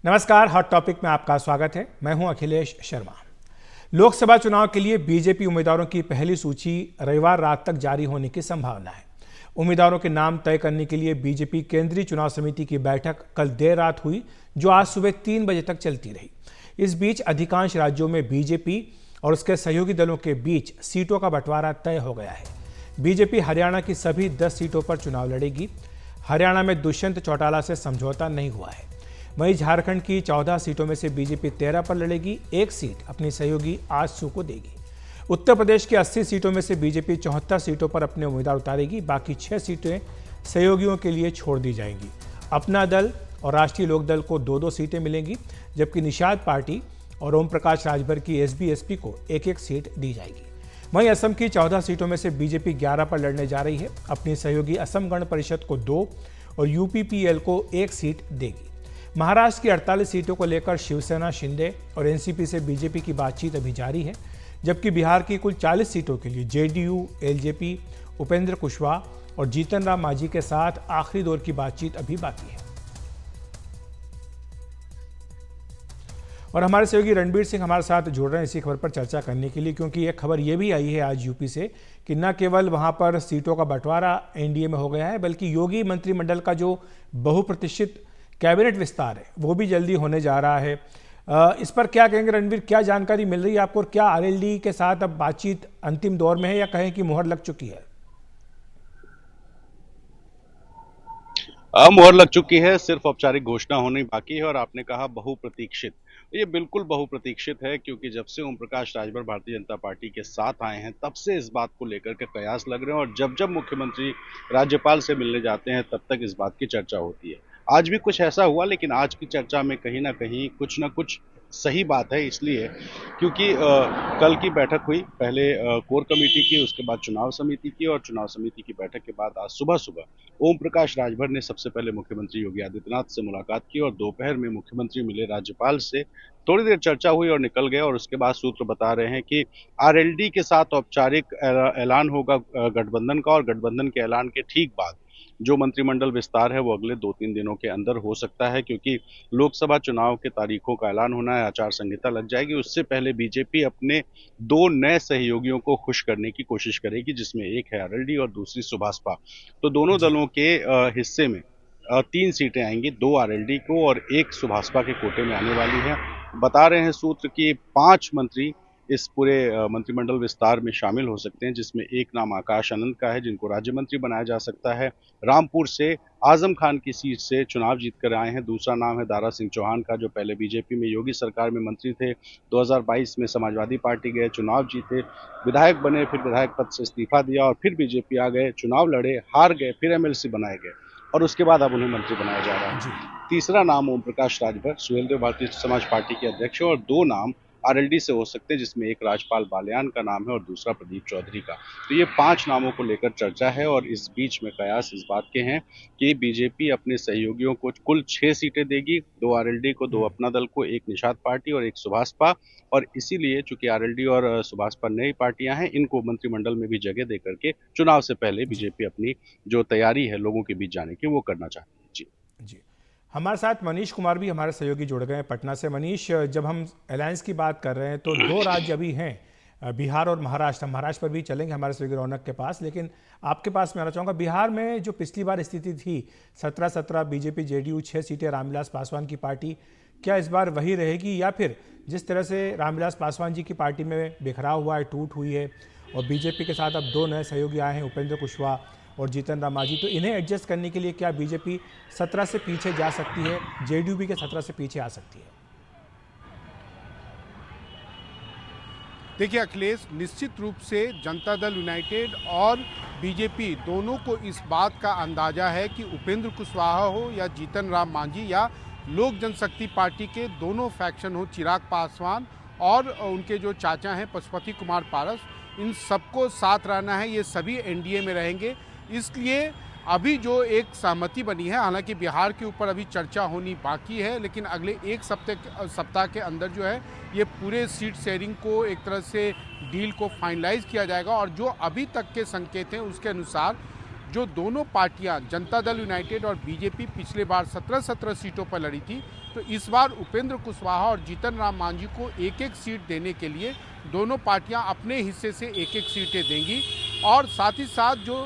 नमस्कार, hot topic में आपका स्वागत है। मैं हूं अखिलेश शर्मा। लोकसभा चुनाव के लिए बीजेपी उम्मीदवारों की पहली सूची रविवार रात तक जारी होने की संभावना है। उम्मीदवारों के नाम तय करने के लिए बीजेपी केंद्रीय चुनाव समिति की बैठक कल देर रात हुई, जो आज सुबह 3 बजे तक चलती रही। इस बीच अधिकांश राज्यों में बीजेपी और उसके सहयोगी दलों के बीच सीटों का बंटवारा तय हो गया है। बीजेपी हरियाणा की सभी 10 सीटों पर चुनाव लड़ेगी। हरियाणा में दुष्यंत चौटाला से समझौता नहीं हुआ है। वहीं झारखंड की 14 सीटों में से बीजेपी 13 पर लड़ेगी, एक सीट अपनी सहयोगी आजसू को देगी। उत्तर प्रदेश की 80 सीटों में से बीजेपी 74 सीटों पर अपने उम्मीदवार उतारेगी, बाकी 6 सीटें सहयोगियों के लिए छोड़ दी जाएंगी। अपना दल और राष्ट्रीय लोकदल को 2-2 सीटें मिलेंगी, जबकि निषाद पार्टी और ओम प्रकाश राजभर की एसबीएसपी को एक-एक सीट दी जाएगी। वहीं असम की 14 सीटों में से बीजेपी 11 पर लड़ने जा रही है। अपनी सहयोगी असम गण परिषद को 2 और यूपीपीएल को 1 सीट देगी। महाराष्ट्र की 48 सीटों को लेकर शिवसेना, शिंदे और एनसीपी से बीजेपी की बातचीत अभी जारी है, जबकि बिहार की कुल 40 सीटों के लिए जेडीयू, एलजेपी, उपेंद्र कुशवाहा और जीतन राम मांझी के साथ आखिरी दौर की बातचीत अभी बाकी है। और हमारे सहयोगी रणबीर सिंह हमारे साथ जुड़ रहे हैं इसी खबर पर चर्चा करने के लिए, क्योंकि एक खबर यह भी आई है आज यूपी से कि न केवल वहां पर सीटों का बंटवारा एनडीए में हो गया है, बल्कि योगी मंत्रिमंडल का जो बहुप्रतीक्षित कैबिनेट विस्तार है वो भी जल्दी होने जा रहा है। इस पर क्या कहेंगे रणबीर, क्या जानकारी मिल रही है आपको, और क्या आरएलडी के साथ अब बातचीत अंतिम दौर में है या कहें कि मुहर लग चुकी है? मुहर लग चुकी है, सिर्फ औपचारिक घोषणा होनी बाकी है। और आपने कहा बहुप्रतीक्षित, ये बिल्कुल बहुप्रतीक्षित है, क्योंकि जब से ओम प्रकाश राजभर भारतीय जनता पार्टी के साथ आए हैं तब से इस बात को लेकर के कयास लग रहे हैं, और जब जब मुख्यमंत्री राज्यपाल से मिलने जाते हैं तब तक इस बात की चर्चा होती है। आज भी कुछ ऐसा हुआ, लेकिन आज की चर्चा में कहीं ना कहीं कुछ ना कुछ सही बात है, इसलिए क्योंकि कल की बैठक हुई, पहले कोर कमेटी की, उसके बाद चुनाव समिति की, और चुनाव समिति की बैठक के बाद आज सुबह सुबह ओम प्रकाश राजभर ने सबसे पहले मुख्यमंत्री योगी आदित्यनाथ से मुलाकात की, और दोपहर में मुख्यमंत्री मिले राज्यपाल से, थोड़ी देर चर्चा हुई और निकल गए। और उसके बाद सूत्र बता रहे हैं कि आरएलडी के साथ औपचारिक ऐलान होगा गठबंधन का, और गठबंधन के ऐलान के ठीक बाद जो मंत्रिमंडल विस्तार है वो अगले 2-3 दिनों के अंदर हो सकता है, क्योंकि लोकसभा चुनाव के तारीखों का ऐलान होना है, आचार संहिता लग जाएगी। उससे पहले बीजेपी अपने 2 नए सहयोगियों को खुश करने की कोशिश करेगी, जिसमें एक है आरएलडी और दूसरी सुभाषपा। तो दोनों जी। दलों के हिस्से में 3 सीटें आएंगी, 2 आरएलडी को और 1 सुभाषपा के कोटे में आने वाली है। बता रहे हैं सूत्र कि 5 मंत्री इस पूरे मंत्रिमंडल विस्तार में शामिल हो सकते हैं, जिसमें एक नाम आकाश आनंद का है, जिनको राज्य मंत्री बनाया जा सकता है। रामपुर से आजम खान की सीट से चुनाव जीत कर आए हैं। दूसरा नाम है दारा सिंह चौहान का, जो पहले बीजेपी में योगी सरकार में मंत्री थे, 2022 में समाजवादी पार्टी गए, चुनाव जीते, विधायक बने, फिर विधायक पद से इस्तीफा दिया और फिर बीजेपी आ गए, चुनाव लड़े, हार गए, फिर एमएलसी बनाए गए और उसके बाद अब उन्हें मंत्री बनाया जा रहा जी। है। तीसरा नाम ओम प्रकाश राजभर, सुहेलदेव भारतीय समाज पार्टी के अध्यक्ष, और 2 नाम आरएलडी से हो सकते हैं, जिसमें एक राजपाल बाल्यान का नाम है और दूसरा प्रदीप चौधरी का। तो ये 5 नामों को लेकर चर्चा है, और इस बीच में कयास इस बात के हैं कि बीजेपी अपने सहयोगियों को कुल 6 सीटें देगी, 2 आरएलडी को, 2 अपना दल को, 1 निषाद पार्टी और 1 सुभाषपा। और इसीलिए चूंकि आरएलडी और सुभाषपा नई पार्टियां हैं, इनको मंत्रिमंडल में भी जगह दे करके चुनाव से पहले बीजेपी अपनी जो तैयारी है लोगों के बीच जाने की वो करना चाहती है। जी जी। हमारे साथ मनीष कुमार भी हमारे सहयोगी जुड़ गए हैं पटना से। मनीष, जब हम अलायंस की बात कर रहे हैं तो 2 राज्य अभी हैं, बिहार और महाराष्ट्र। हम महाराष्ट्र पर भी चलेंगे हमारे सहयोगी रौनक के पास, लेकिन आपके पास मैं आना चाहूँगा, बिहार में जो पिछली बार स्थिति थी 17-17 बीजेपी, जेडीयू, 6 सीटें रामविलास पासवान की पार्टी, क्या इस बार वही रहेगी, या फिर जिस तरह से रामविलास पासवान जी की पार्टी में बिखराव हुआ है, टूट हुई है, और बीजेपी के साथ अब 2 नए सहयोगी आए हैं, उपेंद्र कुशवाहा और जीतन राम मांझी, तो इन्हें एडजस्ट करने के लिए क्या बीजेपी 17 से पीछे जा सकती है, जेडीयू भी के 17 से पीछे आ सकती है? देखिए अखिलेश, निश्चित रूप से जनता दल यूनाइटेड और बीजेपी दोनों को इस बात का अंदाजा है कि उपेंद्र कुशवाहा हो या जीतन राम मांझी या लोक जनशक्ति पार्टी के दोनों फैक्शन हो, चिराग पासवान और उनके जो चाचा हैं पशुपति कुमार पारस, इन सबको साथ रहना है। ये सभी एनडीए में रहेंगे। इसलिए अभी जो एक सहमति बनी है, हालांकि बिहार के ऊपर अभी चर्चा होनी बाकी है, लेकिन अगले एक सप्ताह के अंदर जो है ये पूरे सीट शेयरिंग को एक तरह से डील को फाइनलाइज किया जाएगा। और जो अभी तक के संकेत हैं उसके अनुसार जो दोनों पार्टियां जनता दल यूनाइटेड और बीजेपी पिछले बार 17-17 सीटों पर लड़ी थी, तो इस बार उपेंद्र कुशवाहा और जीतन राम मांझी को एक एक सीट देने के लिए दोनों पार्टियां अपने हिस्से से एक एक सीटें देंगी। और साथ ही साथ जो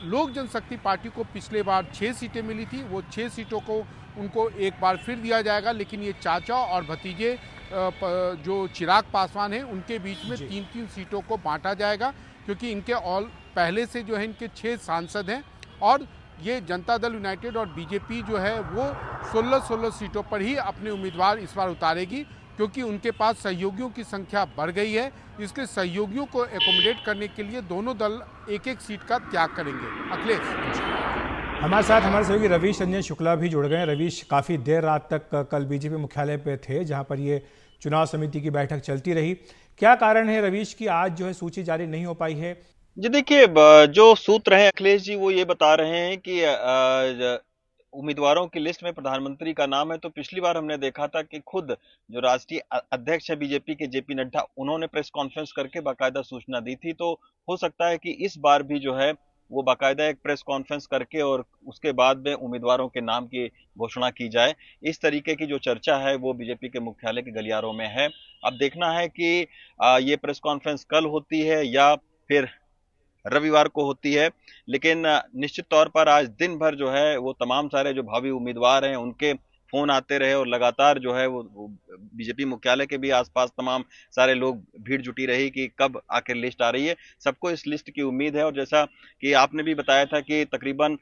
लोक जनशक्ति पार्टी को पिछले बार 6 सीटें मिली थी, वो 6 सीटों को उनको एक बार फिर दिया जाएगा, लेकिन ये चाचा और भतीजे जो चिराग पासवान हैं उनके बीच में 3-3 सीटों को बांटा जाएगा, क्योंकि इनके पहले से जो है इनके 6 सांसद हैं और ये जनता दल यूनाइटेड और बीजेपी जो है वो 16-16 सीटों पर ही अपने उम्मीदवार इस बार उतारेगी, क्योंकि उनके पास सहयोगियों की संख्या बढ़ गई है। इसलिए सहयोगियों को एकोमोडेट करने के लिए दोनों दल एक एक सीट का त्याग करेंगे। अखिलेश, हमारे साथ हमारे सहयोगी रवीश रंजन शुक्ला भी जुड़ गए। रवीश, काफ़ी देर रात तक कल बीजेपी मुख्यालय पे थे, जहां पर ये चुनाव समिति की बैठक चलती रही। क्या कारण है रवीश कि आज जो है सूची जारी नहीं हो पाई है? जी देखिए, जो सूत्र हैं अखिलेश जी वो ये बता रहे हैं कि उम्मीदवारों की लिस्ट में प्रधानमंत्री का नाम है। तो पिछली बार हमने देखा था कि खुद जो राष्ट्रीय अध्यक्ष है बीजेपी के जेपी नड्डा, उन्होंने प्रेस कॉन्फ्रेंस करके बाकायदा सूचना दी थी। तो हो सकता है कि इस बार भी जो है वो बाकायदा एक प्रेस कॉन्फ्रेंस करके और उसके बाद में उम्मीदवारों के नाम की घोषणा की जाए। इस तरीके की जो चर्चा है वो बीजेपी के मुख्यालय के गलियारों में है। अब देखना है कि ये प्रेस कॉन्फ्रेंस कल होती है या फिर रविवार को होती है, लेकिन निश्चित तौर पर आज दिन भर जो है वो तमाम सारे जो भावी उम्मीदवार हैं उनके फोन आते रहे और लगातार जो है वो बीजेपी मुख्यालय के भी आसपास तमाम सारे लोग भीड़ जुटी रही कि कब आखिर लिस्ट आ रही है। सबको इस लिस्ट की उम्मीद है और जैसा कि आपने भी बताया था कि तकरीबन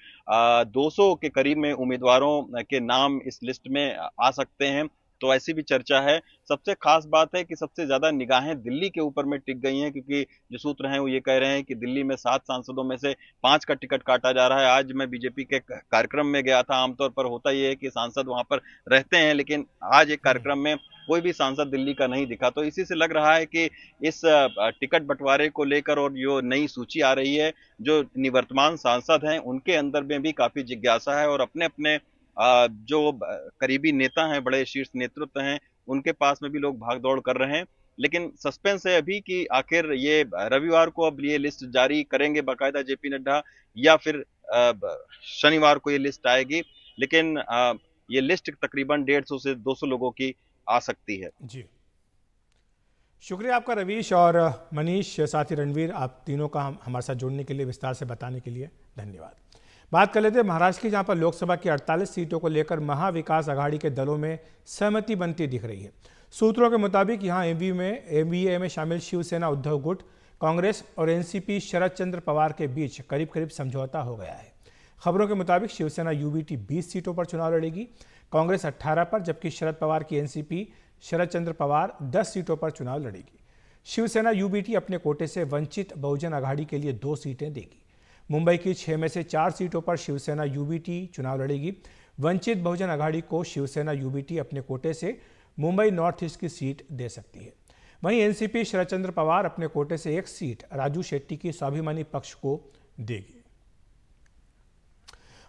200 के करीब में उम्मीदवारों के नाम इस लिस्ट में आ सकते हैं, तो ऐसी भी चर्चा है। सबसे खास बात है कि सबसे ज्यादा निगाहें दिल्ली के ऊपर में टिक गई हैं, क्योंकि जो सूत्र हैं वो ये कह रहे हैं कि दिल्ली में 7 सांसदों में से 5 का टिकट काटा जा रहा है। आज मैं बीजेपी के कार्यक्रम में गया था। आमतौर पर होता ये है कि सांसद वहां पर रहते हैं, लेकिन आज एक कार्यक्रम में कोई भी सांसद दिल्ली का नहीं दिखा। तो इसी से लग रहा है कि इस टिकट बंटवारे को लेकर और जो नई सूची आ रही है, जो निवर्तमान सांसद हैं उनके अंदर में भी काफी जिज्ञासा है और अपने अपने जो करीबी नेता हैं, बड़े शीर्ष नेतृत्व हैं, उनके पास में भी लोग भाग दौड़ कर रहे हैं। लेकिन सस्पेंस है अभी कि आखिर ये रविवार को अब ये लिस्ट जारी करेंगे बाकायदा जेपी नड्डा या फिर शनिवार को ये लिस्ट आएगी। लेकिन ये लिस्ट तकरीबन 150 से 200 लोगों की आ सकती है। जी, शुक्रिया आपका रवीश और मनीष, साथी रणवीर, आप तीनों का हमारे साथ जुड़ने के लिए, विस्तार से बताने के लिए धन्यवाद। बात कर लेते हैं महाराष्ट्र की, जहां पर लोकसभा की 48 सीटों को लेकर महाविकास आघाड़ी के दलों में सहमति बनती दिख रही है। सूत्रों के मुताबिक यहां एमवीए में शामिल शिवसेना उद्धव गुट, कांग्रेस और एनसीपी शरद चंद्र पवार के बीच करीब करीब समझौता हो गया है। खबरों के मुताबिक शिवसेना यूबीटी 20 सीटों पर चुनाव लड़ेगी, कांग्रेस 18 पर, जबकि शरद पवार की एनसीपी शरद चंद्र पवार 10 सीटों पर चुनाव लड़ेगी। शिवसेना यूबीटी अपने कोटे से वंचित बहुजन आघाड़ी के लिए 2 सीटें देगी। मुंबई की 6 में से 4 सीटों पर शिवसेना यूबीटी चुनाव लड़ेगी। वंचित बहुजन आघाड़ी को शिवसेना यूबीटी अपने कोटे से मुंबई नॉर्थ ईस्ट की सीट दे सकती है। वहीं एनसीपी शरद चंद्र पवार अपने कोटे से 1 सीट राजू शेट्टी की स्वाभिमानी पक्ष को देगी।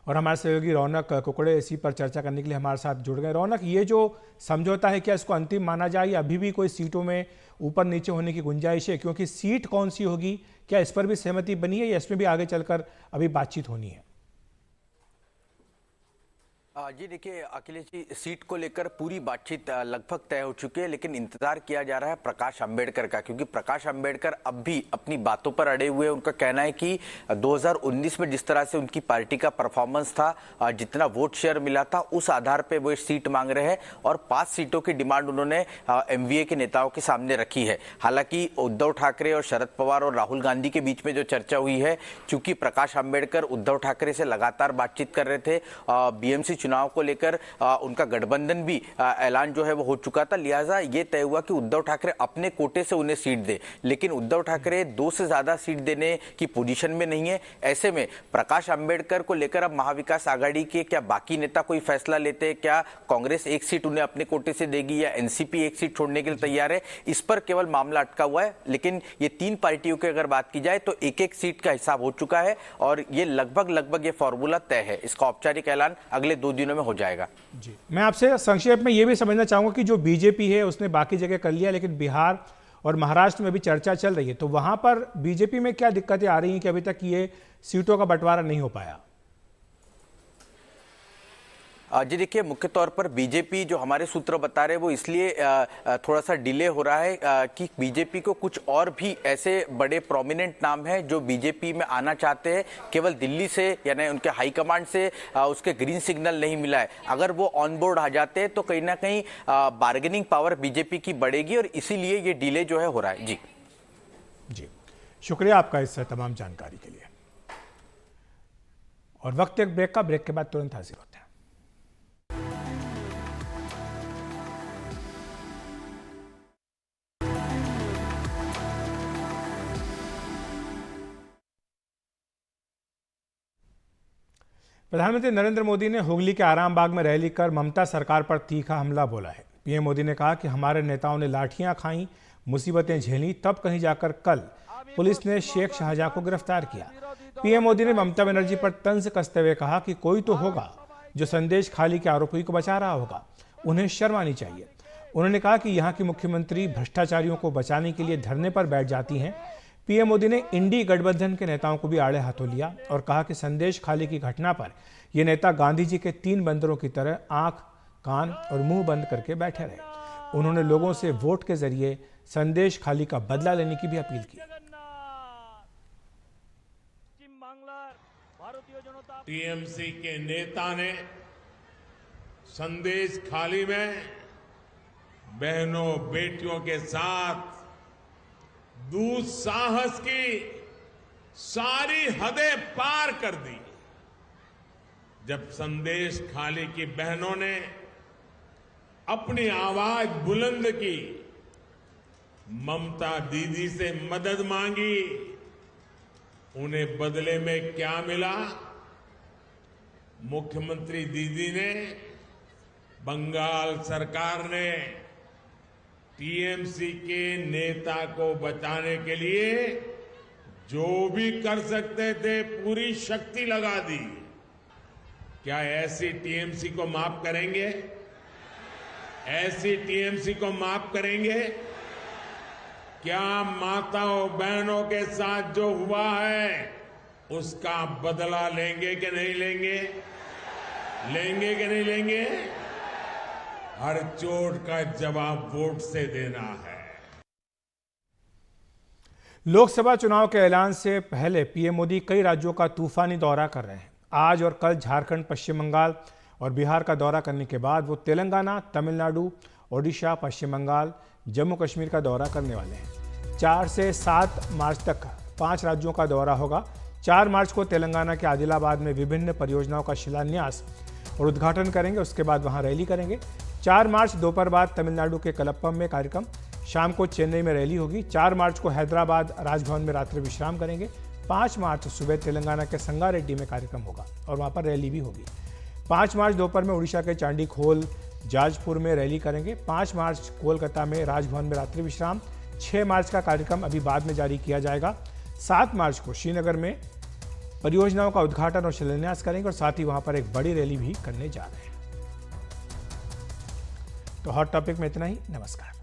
और हमारे सहयोगी रौनक कुकड़े इसी पर चर्चा करने के लिए हमारे साथ जुड़ गए। रौनक, ये जो समझौता है, क्या इसको अंतिम माना जाए या अभी भी कोई सीटों में ऊपर नीचे होने की गुंजाइश है? क्योंकि सीट कौन सी होगी, क्या इस पर भी सहमति बनी है या इसमें भी आगे चलकर अभी बातचीत होनी है? जी देखिए अखिलेश जी, सीट को लेकर पूरी बातचीत लगभग तय हो चुकी है, लेकिन इंतजार किया जा रहा है प्रकाश अंबेडकर का, क्योंकि प्रकाश अंबेडकर अब भी अपनी बातों पर अड़े हुए हैं। उनका कहना है कि 2019 में जिस तरह से उनकी पार्टी का परफॉर्मेंस था, जितना वोट शेयर मिला था, उस आधार पर वो सीट मांग रहे हैं और 5 सीटों की डिमांड उन्होंने एमवीए के नेताओं के सामने रखी है। हालांकि उद्धव ठाकरे और शरद पवार और राहुल गांधी के बीच में जो चर्चा हुई है, चूंकि प्रकाश अंबेडकर उद्धव ठाकरे से लगातार बातचीत कर रहे थे, बीएमसी चुनाव को लेकर उनका गठबंधन भी ऐलान जो है वो हो चुका था, लिहाजा ये तय हुआ कि उद्धव ठाकरे अपने कोटे से उन्हें सीट दे। लेकिन उद्धव ठाकरे 2 से ज्यादा सीट देने की पोजीशन में नहीं है। ऐसे में प्रकाश अंबेडकर को लेकर अब महाविकास आघाड़ी के क्या बाकी नेता कोई फैसला लेते हैं, क्या कांग्रेस 1 सीट उन्हें अपने कोटे से देगी या एनसीपी 1 सीट छोड़ने के लिए तैयार है, इस पर केवल मामला अटका हुआ है। लेकिन ये 3 पार्टियों की अगर बात की जाए तो 1-1 सीट का हिसाब हो चुका है और ये लगभग ये फॉर्मूला तय है। इसका औपचारिक ऐलान अगले 2 दिनों में हो जाएगा। जी, मैं आपसे संक्षेप में ये भी समझना चाहूंगा कि जो बीजेपी है उसने बाकी जगह कर लिया, लेकिन बिहार और महाराष्ट्र में भी चर्चा चल रही है, तो वहां पर बीजेपी में क्या दिक्कतें आ रही हैं कि अभी तक ये सीटों का बंटवारा नहीं हो पाया? जी देखिए, मुख्य तौर पर बीजेपी जो हमारे सूत्र बता रहे हैं वो इसलिए थोड़ा सा डिले हो रहा है कि बीजेपी को कुछ और भी ऐसे बड़े प्रोमिनेंट नाम हैं जो बीजेपी में आना चाहते हैं। केवल दिल्ली से यानी उनके हाईकमांड से उसके ग्रीन सिग्नल नहीं मिला है। अगर वो ऑन बोर्ड आ जाते हैं तो कहीं ना कहीं बार्गेनिंग पावर बीजेपी की बढ़ेगी और इसीलिए ये डिले जो है हो रहा है। जी शुक्रिया आपका इस तमाम जानकारी के लिए। और वक्त एक ब्रेक का, ब्रेक के बाद तुरंत हाजिर होते हैं। प्रधानमंत्री नरेंद्र मोदी ने हुगली के आरामबाग में रैली कर ममता सरकार पर तीखा हमला बोला है। पीएम मोदी ने कहा कि हमारे नेताओं ने लाठियां खाई, मुसीबतें झेली, तब कहीं जाकर कल पुलिस ने शेख शाहजहां को गिरफ्तार किया। पीएम मोदी ने ममता बनर्जी पर तंज कसते हुए कहा कि कोई तो होगा जो संदेश खाली के आरोपी को बचा रहा होगा, उन्हें शर्म आनी चाहिए। उन्होंने कहा कि यहाँ की मुख्यमंत्री भ्रष्टाचारियों को बचाने के लिए धरने पर बैठ जाती हैं। पीएम मोदी ने इंडी गठबंधन के नेताओं को भी आड़े हाथों लिया और कहा कि संदेश खाली की घटना पर ये नेता गांधी जी के 3 बंदरों की तरह आंख, कान और मुंह बंद करके बैठे रहे। उन्होंने लोगों से वोट के जरिए संदेश खाली का बदला लेने की भी अपील की। टीएमसी के नेता ने संदेश खाली में बहनों बेटियों के साथ दुस्साहस की सारी हदें पार कर दी। जब संदेश खाली की बहनों ने अपनी आवाज बुलंद की, ममता दीदी से मदद मांगी, उन्हें बदले में क्या मिला? मुख्यमंत्री दीदी ने, बंगाल सरकार ने टीएमसी के नेता को बचाने के लिए जो भी कर सकते थे पूरी शक्ति लगा दी। क्या ऐसी टीएमसी को माफ करेंगे? ऐसी टीएमसी को माफ करेंगे? क्या माताओं बहनों के साथ जो हुआ है उसका बदला लेंगे कि नहीं लेंगे? लेंगे कि नहीं लेंगे? हर चोट का जवाब वोट से देना है। लोकसभा चुनाव के ऐलान से पहले पीएम मोदी कई राज्यों का तूफानी दौरा कर रहे हैं। आज और कल झारखंड, पश्चिम बंगाल और बिहार का दौरा करने के बाद वो तेलंगाना, तमिलनाडु, ओडिशा, पश्चिम बंगाल, जम्मू कश्मीर का दौरा करने वाले हैं। 4 से 7 मार्च तक 5 राज्यों का दौरा होगा। 4 मार्च को तेलंगाना के आदिलाबाद में विभिन्न परियोजनाओं का शिलान्यास और उद्घाटन करेंगे। उसके बाद वहां रैली करेंगे। 4 मार्च दोपहर बाद तमिलनाडु के कलप्पम में कार्यक्रम, शाम को चेन्नई में रैली होगी। 4 मार्च को हैदराबाद राजभवन में रात्रि विश्राम करेंगे। 5 मार्च सुबह तेलंगाना के संगारेड्डी में कार्यक्रम होगा और वहां पर रैली भी होगी। 5 मार्च दोपहर में उड़ीसा के चांडीखोल, जाजपुर में रैली करेंगे। 5 मार्च कोलकाता में राजभवन में रात्रि विश्राम। 6 मार्च का कार्यक्रम अभी बाद में जारी किया जाएगा। 7 मार्च को श्रीनगर में परियोजनाओं का उद्घाटन और शिलान्यास करेंगे और साथ ही वहां पर एक बड़ी रैली भी करने जा रहे हैं। तो हॉट टॉपिक में इतना ही। नमस्कार।